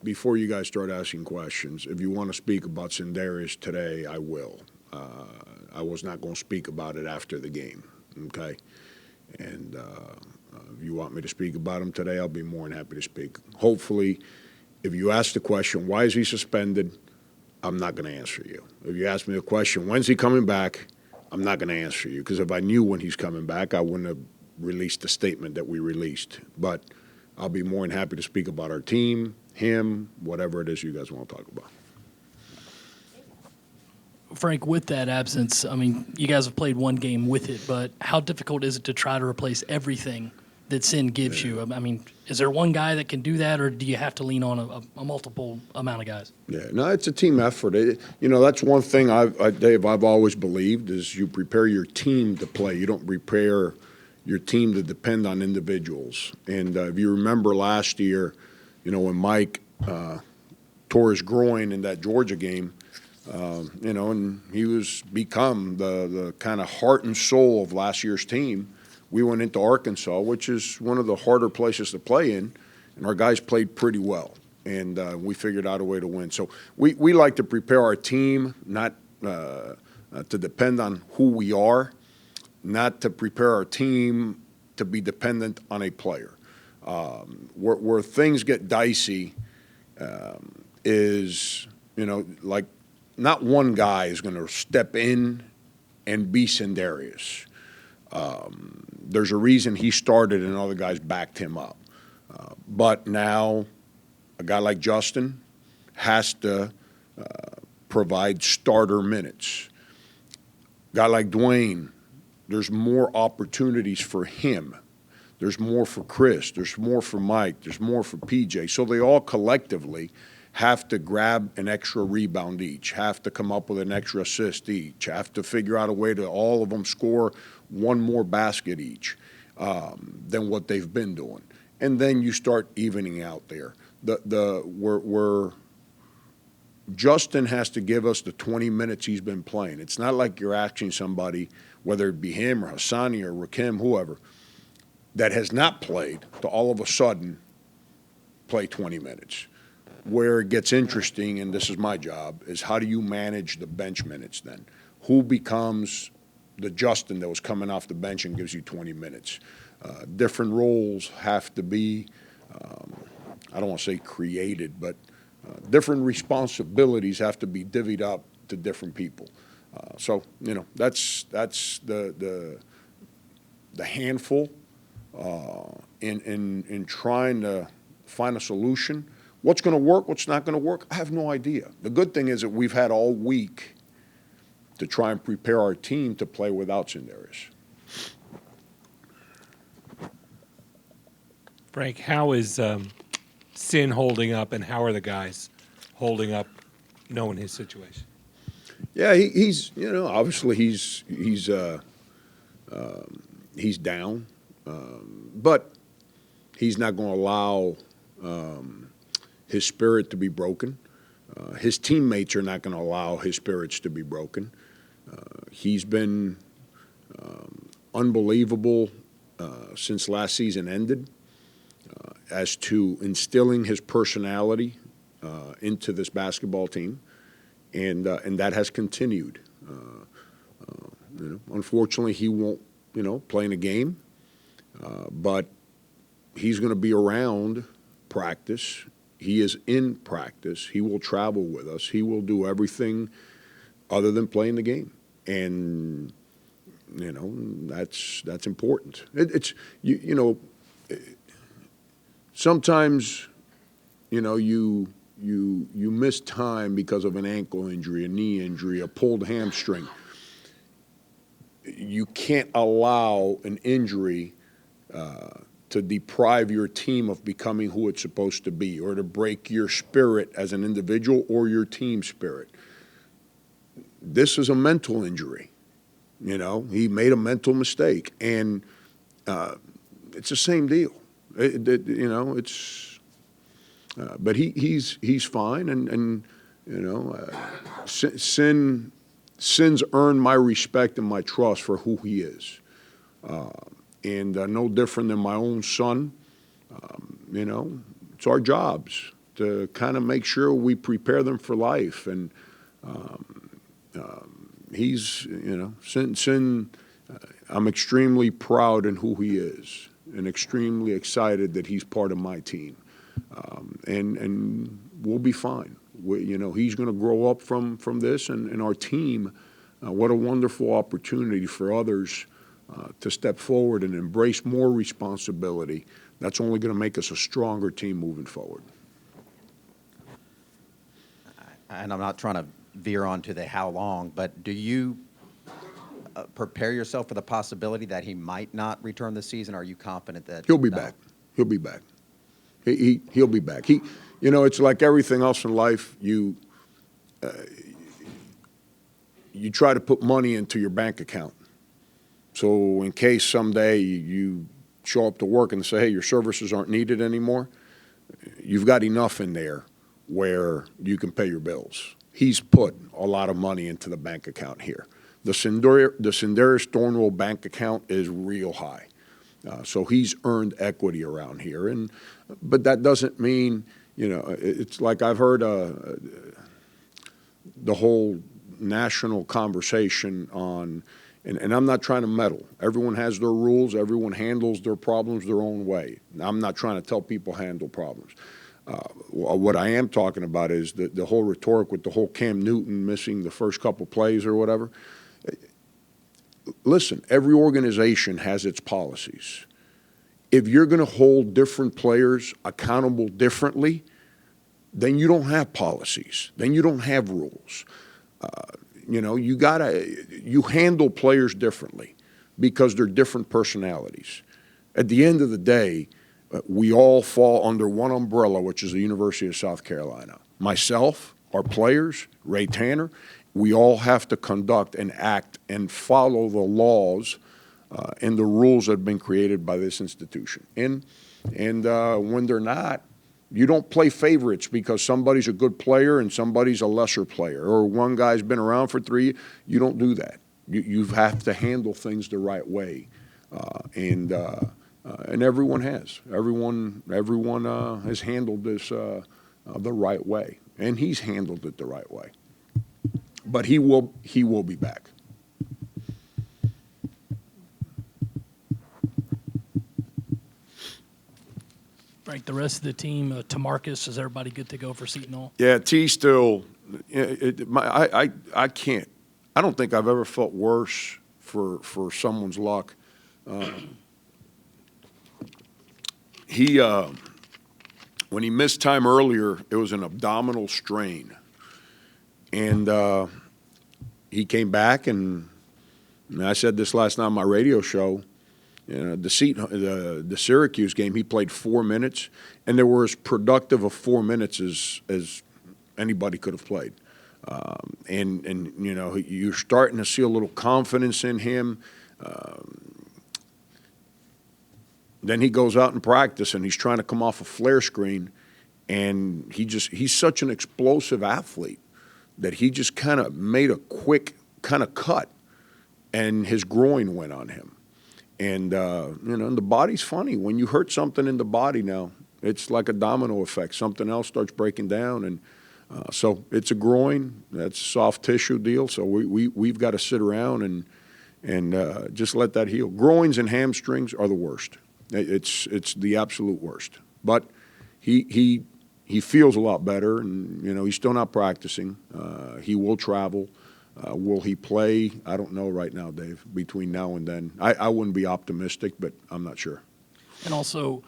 Before you guys start asking questions, if you want to speak about Sindarius today, I will. I was not going to speak about it after the game, okay? And if you want me to speak about him today, I'll be more than happy to speak. Hopefully, if you ask the question, why is he suspended, I'm not going to answer you. If you ask me the question, when's he coming back, I'm not going to answer you, because if I knew when he's coming back, I wouldn't have released the statement that we released. But I'll be more than happy to speak about our team, him, whatever it is you guys want to talk about. Frank, with that absence, I mean, you guys have played one game with it, but how difficult is it to try to replace everything that Sin gives you? I mean, is there one guy that can do that, or do you have to lean on a multiple amount of guys? Yeah, no, it's a team effort. That's one thing Dave, I've always believed is you prepare your team to play. You don't prepare your team to depend on individuals. And if you remember last year, when Mike tore his groin in that Georgia game, and he was become the kind of heart and soul of last year's team. We went into Arkansas, which is one of the harder places to play in, and our guys played pretty well, and we figured out a way to win. So we like to prepare our team, not to depend on who we are, not to prepare our team to be dependent on a player. Where things get dicey is, like not one guy is going to step in and be Sindarius. There's a reason he started and other guys backed him up. But now a guy like Justin has to provide starter minutes. A guy like Dwayne, there's more opportunities for him. There's more for Chris. There's more for Mike. There's more for PJ. So they all collectively have to grab an extra rebound each, have to come up with an extra assist each, have to figure out a way to all of them score one more basket each than what they've been doing. And then you start evening out there. Where Justin has to give us the 20 minutes he's been playing. It's not like you're asking somebody, whether it be him or Hassani or Rakim, whoever, that has not played to all of a sudden play 20 minutes. Where it gets interesting, and this is my job, is how do you manage the bench minutes then? Who becomes the Justin that was coming off the bench and gives you 20 minutes? Different roles have to be, I don't want to say created, but different responsibilities have to be divvied up to different people. So that's the handful in trying to find a solution. What's going to work, what's not going to work, I have no idea. The good thing is that we've had all week to try and prepare our team to play without Sindarius. Frank, how is Sin holding up, and how are the guys holding up knowing his situation? Yeah, he's obviously he's down, but he's not going to allow his spirit to be broken. His teammates are not going to allow his spirits to be broken. He's been unbelievable since last season ended as to instilling his personality into this basketball team, and that has continued. Unfortunately, he won't play in a game, but he's going to be around practice. He is in practice. He will travel with us. He will do everything other than playing the game, and that's important. Sometimes you miss time because of an ankle injury, a knee injury, a pulled hamstring. You can't allow an injury to deprive your team of becoming who it's supposed to be, or to break your spirit as an individual or your team spirit. This is a mental injury. He made a mental mistake, and it's the same deal. But he's fine, and Sin's earned my respect and my trust for who he is. And no different than my own son, it's our jobs to kind of make sure we prepare them for life. And he's, I'm extremely proud in who he is and extremely excited that he's part of my team. And we'll be fine. He's going to grow up from this, and our team, what a wonderful opportunity for others to step forward and embrace more responsibility. That's only going to make us a stronger team moving forward. And I'm not trying to veer on to the how long, but do you prepare yourself for the possibility that he might not return this season? Are you confident that He'll be back. He'll be back. He'll be back. It's like everything else in life. You try to put money into your bank account. So in case someday you show up to work and say, hey, your services aren't needed anymore, you've got enough in there where you can pay your bills. He's put a lot of money into the bank account here. The Senderis Thornwell bank account is real high. So he's earned equity around here. But that doesn't mean, it's like I've heard the whole national conversation on, and I'm not trying to meddle. Everyone has their rules. Everyone handles their problems their own way. I'm not trying to tell people handle problems. What I am talking about is the whole rhetoric with the whole Cam Newton missing the first couple plays or whatever. Listen, every organization has its policies. If you're going to hold different players accountable differently, then you don't have policies. Then you don't have rules. You handle players differently because they're different personalities. At the end of the day, we all fall under one umbrella, which is the University of South Carolina. Myself, our players, Ray Tanner, we all have to conduct and act and follow the laws and the rules that have been created by this institution. And when they're not, you don't play favorites because somebody's a good player and somebody's a lesser player, or one guy's been around for 3 years. You don't do that. You have to handle things the right way, and everyone has. Everyone has handled this the right way, and he's handled it the right way. But he will be back. Frank, the rest of the team, TaMarcus, is everybody good to go for Seton Hall? Yeah, T still. I can't. I don't think I've ever felt worse for someone's luck. When he missed time earlier, it was an abdominal strain, and he came back, and I said this last night on my radio show. The Syracuse game, he played 4 minutes, and they were as productive of 4 minutes as anybody could have played. And you're starting to see a little confidence in him. Then he goes out in practice, and he's trying to come off a flare screen, and he's such an explosive athlete that he just kind of made a quick kind of cut, and his groin went on him. And, the body's funny. When you hurt something in the body now, it's like a domino effect. Something else starts breaking down. And so it's a groin. That's a soft tissue deal. So we've got to sit around and just let that heal. Groins and hamstrings are the worst. It's the absolute worst. But he feels a lot better, and, he's still not practicing. He will travel. Will he play? I don't know right now, Dave, between now and then. I wouldn't be optimistic, but I'm not sure. And also,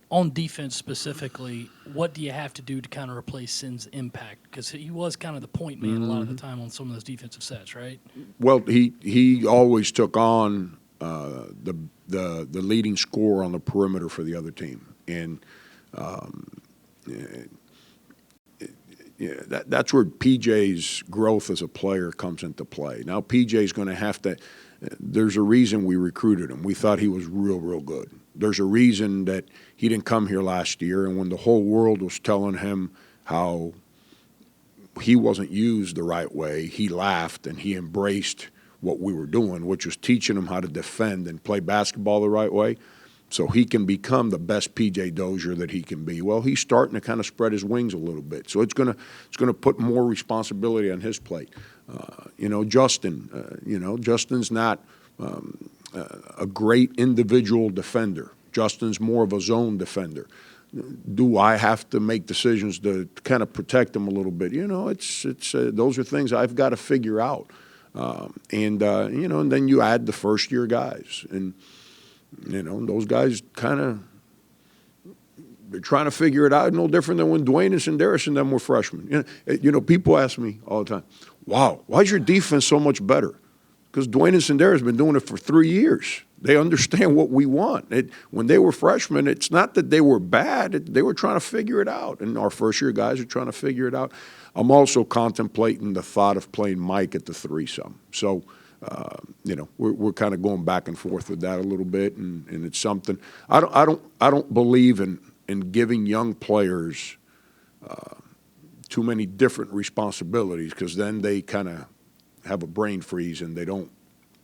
on defense specifically, what do you have to do to kind of replace Sin's impact? Because he was kind of the point man a lot of the time on some of those defensive sets, right? Well, he always took on the leading scorer on the perimeter for the other team. And that's where PJ's growth as a player comes into play. Now, PJ's going to have to – there's a reason we recruited him. We thought he was real good. There's a reason that he didn't come here last year, and when the whole world was telling him how he wasn't used the right way, he laughed and he embraced what we were doing, which was teaching him how to defend and play basketball the right way so he can become the best P.J. Dozier that he can be. Well, he's starting to kind of spread his wings a little bit. So it's gonna put more responsibility on his plate. Justin's not a great individual defender. Justin's more of a zone defender. Do I have to make decisions to kind of protect him a little bit? Those are things I've got to figure out. And then you add the first-year guys. And, those guys they're trying to figure it out, no different than when Dwayne and Senderis and them were freshmen. People ask me all the time, wow, why is your defense so much better? Because Dwayne and Senderis have been doing it for 3 years. They understand what we want. When they were freshmen, it's not that they were bad. They were trying to figure it out. And our first-year guys are trying to figure it out. I'm also contemplating the thought of playing Mike at the 3 some. So, we're kind of going back and forth with that a little bit, and it's something. I don't believe in giving young players too many different responsibilities, because then they kind of have a brain freeze and they don't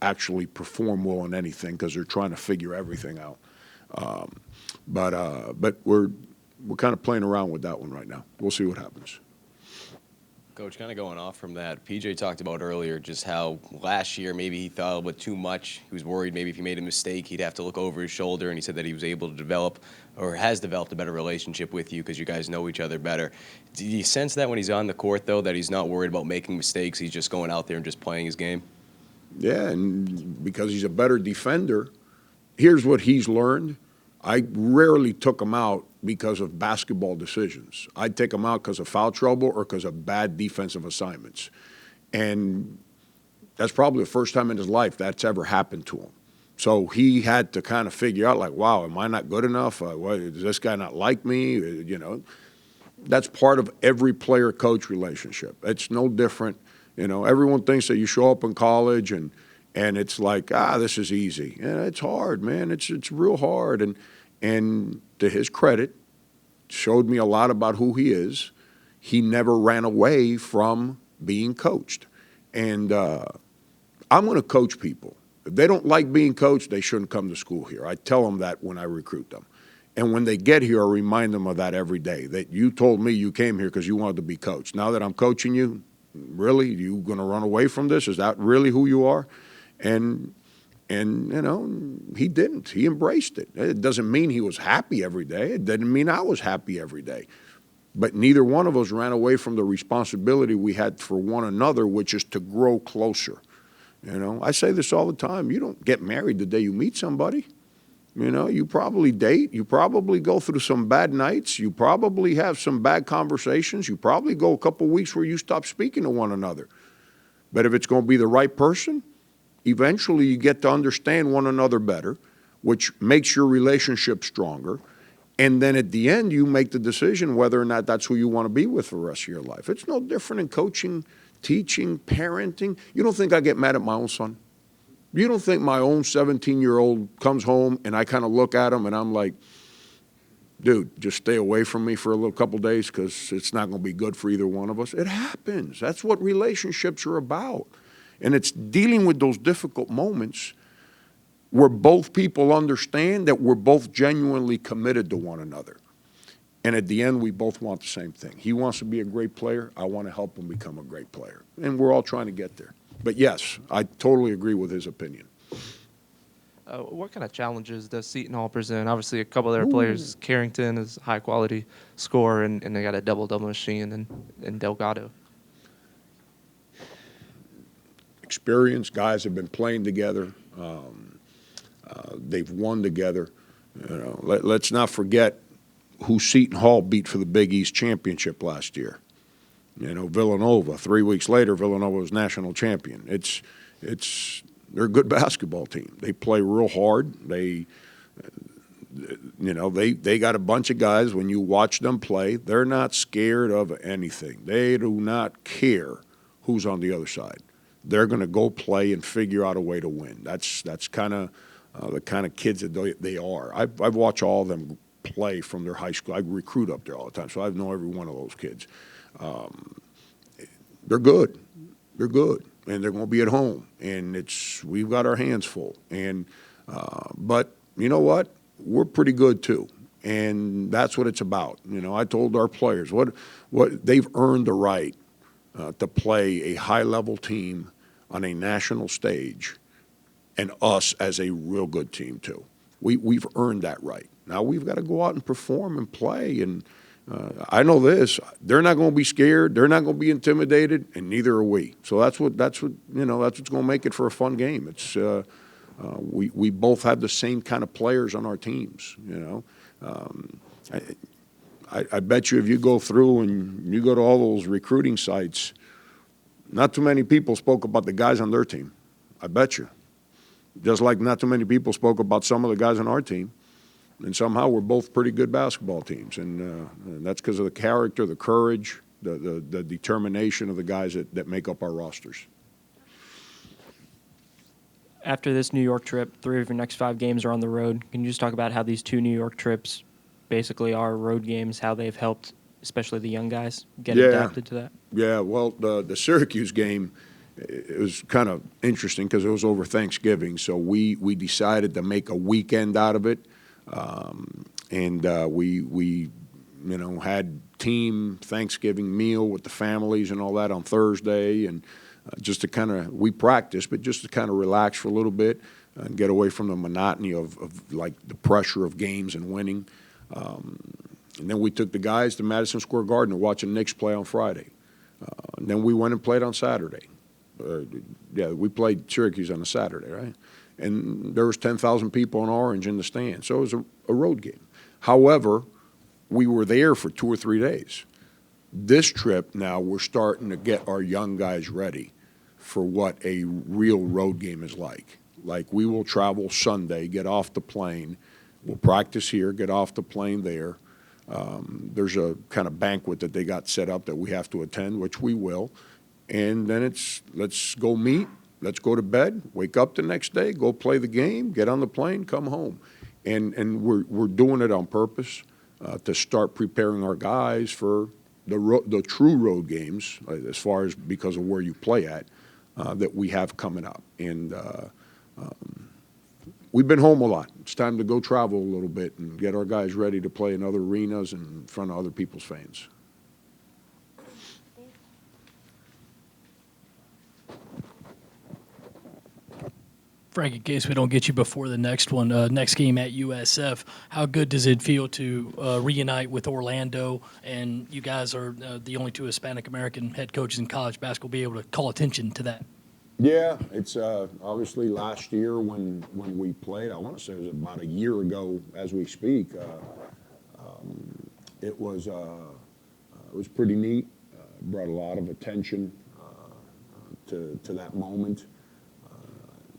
actually perform well in anything because they're trying to figure everything out. But we're kind of playing around with that one right now. We'll see what happens. Coach, kind of going off from that, PJ talked about earlier just how last year maybe he thought a little bit too much. He was worried maybe if he made a mistake, he'd have to look over his shoulder, and he said that he was able to develop or has developed a better relationship with you because you guys know each other better. Do you sense that when he's on the court, though, that he's not worried about making mistakes, he's just going out there and just playing his game? Yeah, and because he's a better defender, here's what he's learned. I rarely took him out because of basketball decisions. I'd take him out because of foul trouble or because of bad defensive assignments. And that's probably the first time in his life that's ever happened to him. So he had to kind of figure out, like, wow, am I not good enough? Does this guy not like me? That's part of every player-coach relationship. It's no different. Everyone thinks that you show up in college and it's like, this is easy. And it's hard, man. It's real hard. And to his credit, showed me a lot about who he is. He never ran away from being coached. And I'm going to coach people. If they don't like being coached, they shouldn't come to school here. I tell them that when I recruit them. And when they get here, I remind them of that every day, that you told me you came here because you wanted to be coached. Now that I'm coaching you, really, you going to run away from this? Is that really who you are? And he didn't. He embraced it. It doesn't mean he was happy every day. It didn't mean I was happy every day. But neither one of us ran away from the responsibility we had for one another, which is to grow closer. I say this all the time. You don't get married the day you meet somebody. You probably date. You probably go through some bad nights. You probably have some bad conversations. You probably go a couple weeks where you stop speaking to one another. But if it's going to be the right person, eventually you get to understand one another better, which makes your relationship stronger. And then at the end, you make the decision whether or not that's who you want to be with for the rest of your life. It's no different in coaching, teaching, parenting. You don't think I get mad at my own son? You don't think my own 17-year-old comes home and I kind of look at him and I'm like, dude, just stay away from me for a couple days because it's not going to be good for either one of us? It happens. That's what relationships are about. And it's dealing with those difficult moments where both people understand that we're both genuinely committed to one another. And at the end, we both want the same thing. He wants to be a great player. I want to help him become a great player. And we're all trying to get there. But yes, I totally agree with his opinion. What kind of challenges does Seton Hall present? Obviously, a couple of their players, Carrington is a high-quality scorer, and they got a double-double machine in Delgado. Experienced guys have been playing together. They've won together. Let's not forget who Seton Hall beat for the Big East championship last year. Villanova. 3 weeks later, Villanova was national champion. They're a good basketball team. They play real hard. They got a bunch of guys. When you watch them play, they're not scared of anything. They do not care who's on the other side. They're going to go play and figure out a way to win. That's kind of the kind of kids that they are. I've watched all of them play from their high school. I recruit up there all the time, so I know every one of those kids. They're good. They're good. and they're going to be at home, and we've got our hands full. And but you know what? We're pretty good too, and that's what it's about. You know, I told our players what they've earned the right to play a high-level team on a national stage, and us as a real good team too. We've earned that right. Now we've got to go out and perform and play. And I know this: they're not going to be scared, they're not going to be intimidated, and neither are we. So that's what's going to make it for a fun game. It's we both have the same kind of players on our teams. You know, I bet you if you go through and you go to all those recruiting sites, not too many people spoke about the guys on their team. I bet you. Just like not too many people spoke about some of the guys on our team. And somehow we're both pretty good basketball teams. And that's because of the character, the courage, the determination of the guys that make up our rosters. After this New York trip, 3 of your next 5 games are on the road. Can you just talk about how these 2 New York trips basically are road games, how they've helped, especially the young guys, get adapted to that? Yeah, well, the Syracuse game, it was kind of interesting because it was over Thanksgiving. So we decided to make a weekend out of it. And we had team Thanksgiving meal with the families and all that on Thursday, and just to we practiced, but just to kind of relax for a little bit and get away from the monotony of like the pressure of games and winning. And then we took the guys to Madison Square Garden to watch the Knicks play on Friday. And then we went and played on Saturday. We played Syracuse on a Saturday, right? And there was 10,000 people in Orange in the stand. So it was a road game. However, we were there for 2 or 3 days. This trip now, we're starting to get our young guys ready for what a real road game is like. Like, we will travel Sunday, get off the plane. We'll practice here, get off the plane there. There's a kind of banquet that they got set up that we have to attend, which we will. And then it's, let's go meet, let's go to bed, wake up the next day, go play the game, get on the plane, come home. And we're doing it on purpose to start preparing our guys for the true road games, as far as because of where you play at, that we have coming up. And we've been home a lot. It's time to go travel a little bit and get our guys ready to play in other arenas and in front of other people's fans. Frank, in case we don't get you before the next one, next game at USF, how good does it feel to reunite with Orlando? And you guys are the only 2 Hispanic American head coaches in college basketball, be able to call attention to that. Yeah, it's obviously last year when we played, I want to say it was about a year ago as we speak. It was pretty neat. Brought a lot of attention to that moment.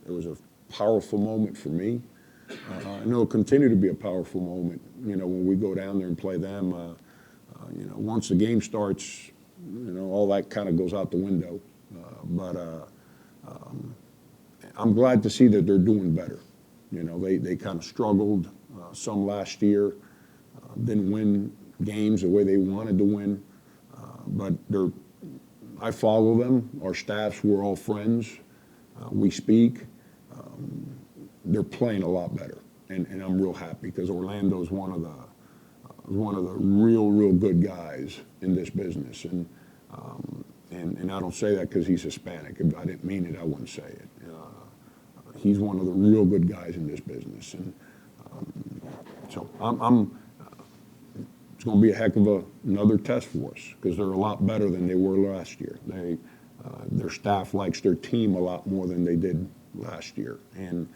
It was a powerful moment for me. I know it'll continue to be a powerful moment, when we go down there and play them. Once the game starts, all that kind of goes out the window. But I'm glad to see that they're doing better. They kind of struggled some last year, didn't win games the way they wanted to win. But I follow them. Our staffs, we're all friends. We speak. They're playing a lot better, and I'm real happy because Orlando's one of the real good guys in this business, and I don't say that because he's Hispanic. If I didn't mean it, I wouldn't say it. He's one of the real good guys in this business, and so it's going to be a heck of another test for us because they're a lot better than they were last year. Their staff likes their team a lot more than they did last year, and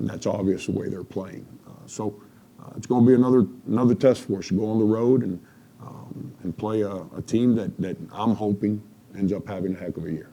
that's obvious the way they're playing. So it's going to be another test for us to go on the road and play a team that I'm hoping ends up having a heck of a year.